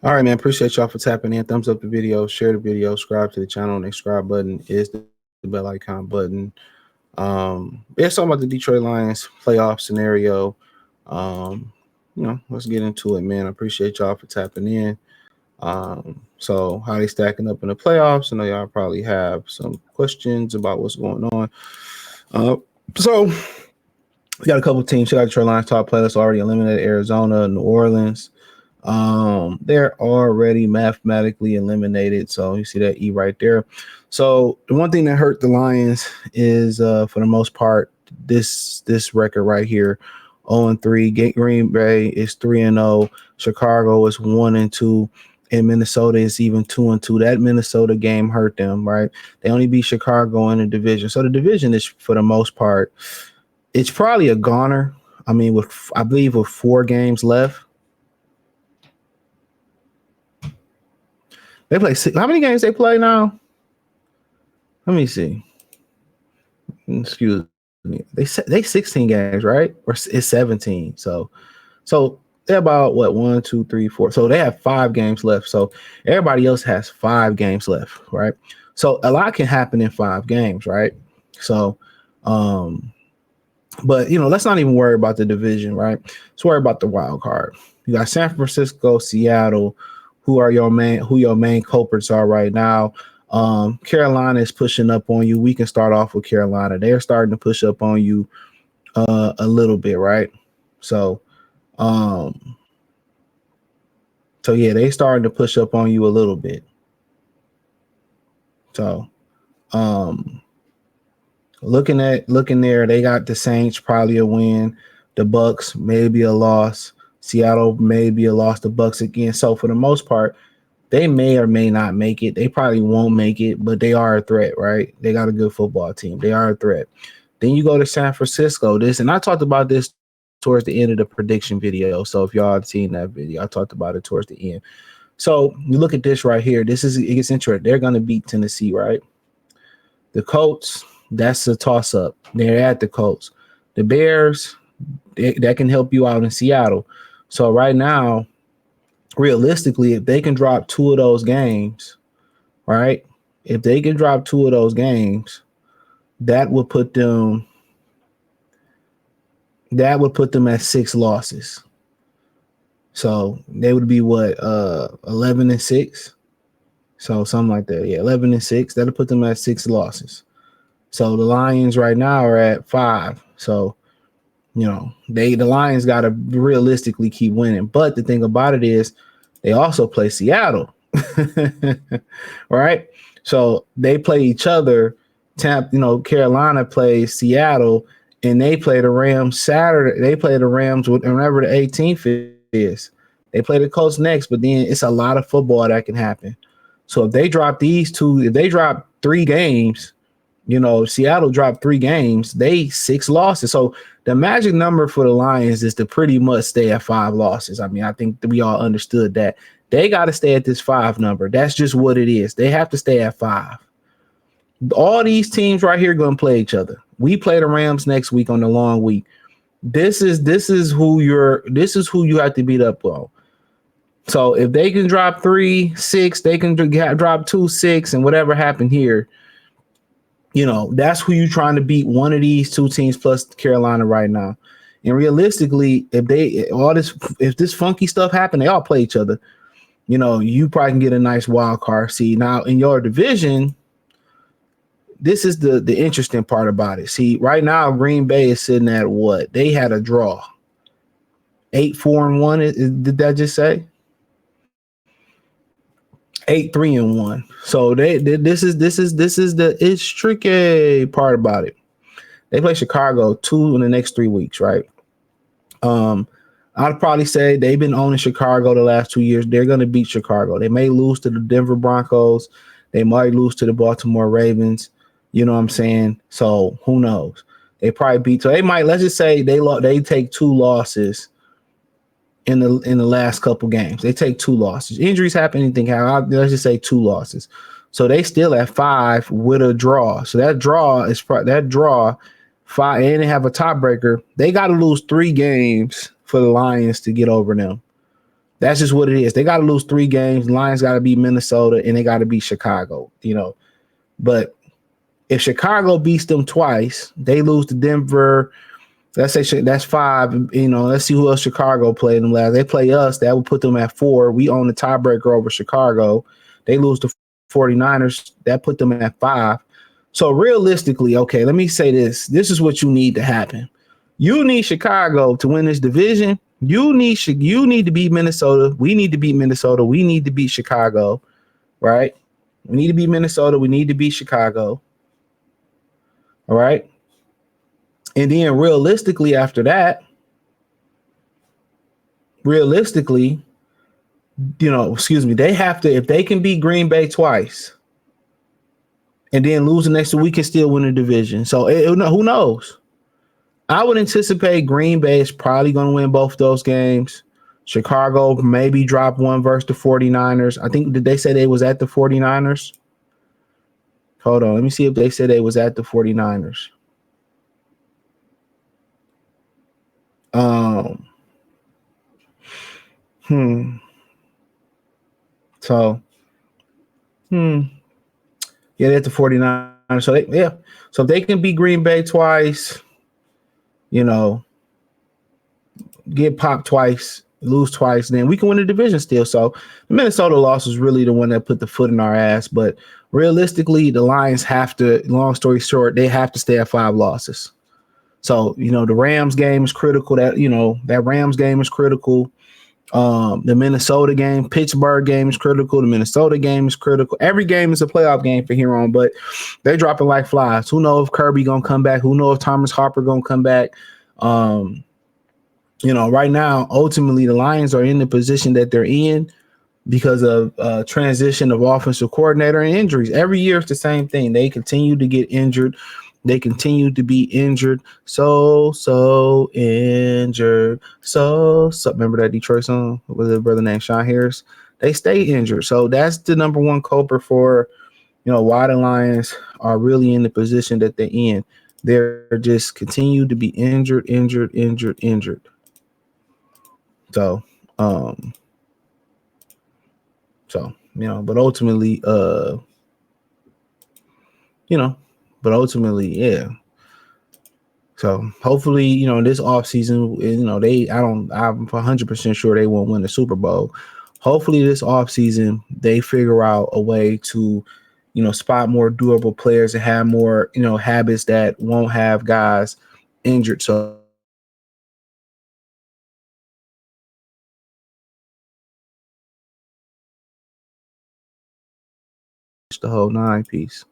All right, man. Appreciate y'all for tapping in. Thumbs up the video, share the video, subscribe to the channel. The subscribe button is the bell icon button. Yeah, talking about the Detroit Lions playoff scenario. Um, let's get into it, man. I appreciate y'all for tapping in. So how they stacking up in the playoffs? I know y'all probably have some questions about what's going on. Uh, so we got a couple teams. We got Detroit Lions top players already eliminated: Arizona, New Orleans. They're already mathematically eliminated. So you see that E right there. So the one thing that hurt the Lions is, for the most part, this record right here, 0-3. Green Bay is 3-0. Chicago is 1-2. And Minnesota is even 2-2. That Minnesota game hurt them, right? They only beat Chicago in the division. So the division is, for the most part, it's probably a goner. I mean, I believe with 4 games left. They play how many games they play now? Let me see. Excuse me. They 16 games, right? Or it's 17. So they're about what 1, 2, 3, 4. So they have 5 games left. So everybody else has 5 games left, right? So a lot can happen in 5 games, right? So, but let's not even worry about the division, right? Let's worry about the wild card. You got San Francisco, Seattle, who your main culprits are right now. Carolina is pushing up on you. We can start off with Carolina. They're starting to push up on you a little bit, right? So yeah, they starting to push up on you a little bit. So looking there, they got the Saints probably a win, the Bucks maybe a loss, Seattle maybe a loss, the Bucks again. So for the most part, they may or may not make it. They probably won't make it, but they are a threat, right? They got a good football team. They are a threat. Then you go to San Francisco. And I talked about this towards the end of the prediction video. So if y'all have seen that video, I talked about it towards the end. So you look at this right here. It gets interesting. They're going to beat Tennessee, right? The Colts, that's a toss-up. They're at the Colts. The Bears, that can help you out in Seattle. So right now, realistically, if they can drop 2 of those games, right? If they can drop 2 of those games, that would put them at 6 losses. So they would be 11-6. So something like that. Yeah, 11-6. That'll put them at 6 losses. So the Lions right now are at 5. So the Lions got to realistically keep winning. But the thing about it is they also play Seattle, right? So they play each other. Carolina plays Seattle, and they play the Rams Saturday. They play the Rams whenever the 18th is. They play the Colts next, but then it's a lot of football that can happen. So if they drop if they drop 3 games, Seattle dropped 3 games, they 6 losses. So the magic number for the Lions is to pretty much stay at 5 losses. I mean, I think that we all understood that. They got to stay at this 5 number. That's just what it is. They have to stay at 5. All these teams right here going to play each other. We play the Rams next week on the long week. This is who you have to beat up on. So if they can drop 3, 6, they can drop 2, 6, and whatever happened here, that's who you're trying to beat, one of these 2 teams plus Carolina right now. And realistically, if this funky stuff happened, they all play each other. You probably can get a nice wild card seed. Now in your division, this is the interesting part about it. See, right now Green Bay is sitting at what? They had a draw. 8-4-1. Did that just say? 8-3-1. So this is the it's tricky part about it. They play Chicago 2 in the next 3 weeks, right? I'd probably say they've been owning Chicago the last 2 years. They're going to beat Chicago. They may lose to the Denver Broncos. They might lose to the Baltimore Ravens. You know what I'm saying? So who knows? They probably beat. So they might. Let's just say they take 2 losses in the last couple games. They take 2 losses. Injuries happen. Anything happen. Let's just say 2 losses. So they still at 5 with a draw. So that draw 5, and they have a tiebreaker. They got to lose 3 games for the Lions to get over them. That's just what it is. They got to lose 3 games. Lions got to beat Minnesota, and they got to beat Chicago. But if Chicago beats them twice, they lose to Denver. Let's say that's 5. Let's see who else Chicago played them last. They play us. That would put them at 4. We own the tiebreaker over Chicago. They lose to 49ers. That put them at 5. So realistically, okay, let me say this. This is what you need to happen. You need Chicago to win this division. You need to beat Minnesota. We need to beat Minnesota. We need to beat Chicago, right? We need to beat Minnesota. We need to beat Chicago. All right. And then realistically, after that, they have to, if they can beat Green Bay twice and then lose the next week, we can still win the division. So who knows? I would anticipate Green Bay is probably going to win both those games. Chicago maybe drop one versus the 49ers. I think, did they say they was at the 49ers? Hold on. Let me see if they said they was at the 49ers. So, yeah, they're at the 49ers. So if they can beat Green Bay twice, get popped twice, lose twice, then we can win the division still. So the Minnesota loss was really the one that put the foot in our ass. But realistically, the Lions have to, long story short, they have to stay at 5 losses. So, the Rams game is critical. That Rams game is critical. The Minnesota game, Pittsburgh game is critical. The Minnesota game is critical. Every game is a playoff game for here on, but they're dropping like flies. Who knows if Kirby gonna come back? Who knows if Thomas Harper gonna come back? Right now, ultimately, the Lions are in the position that they're in because of transition of offensive coordinator and injuries. Every year it's the same thing. They continue to get injured. They continue to be injured. So injured. So remember that Detroit song with a brother named Sean Harris? They stay injured. So that's the number one culprit for, why the Lions are really in the position that they're in. They're just continue to be injured. So, but ultimately, yeah. So hopefully, this offseason, I'm 100% sure they won't win the Super Bowl. Hopefully this offseason, they figure out a way to, spot more durable players and have more, habits that won't have guys injured. So the whole 9 piece.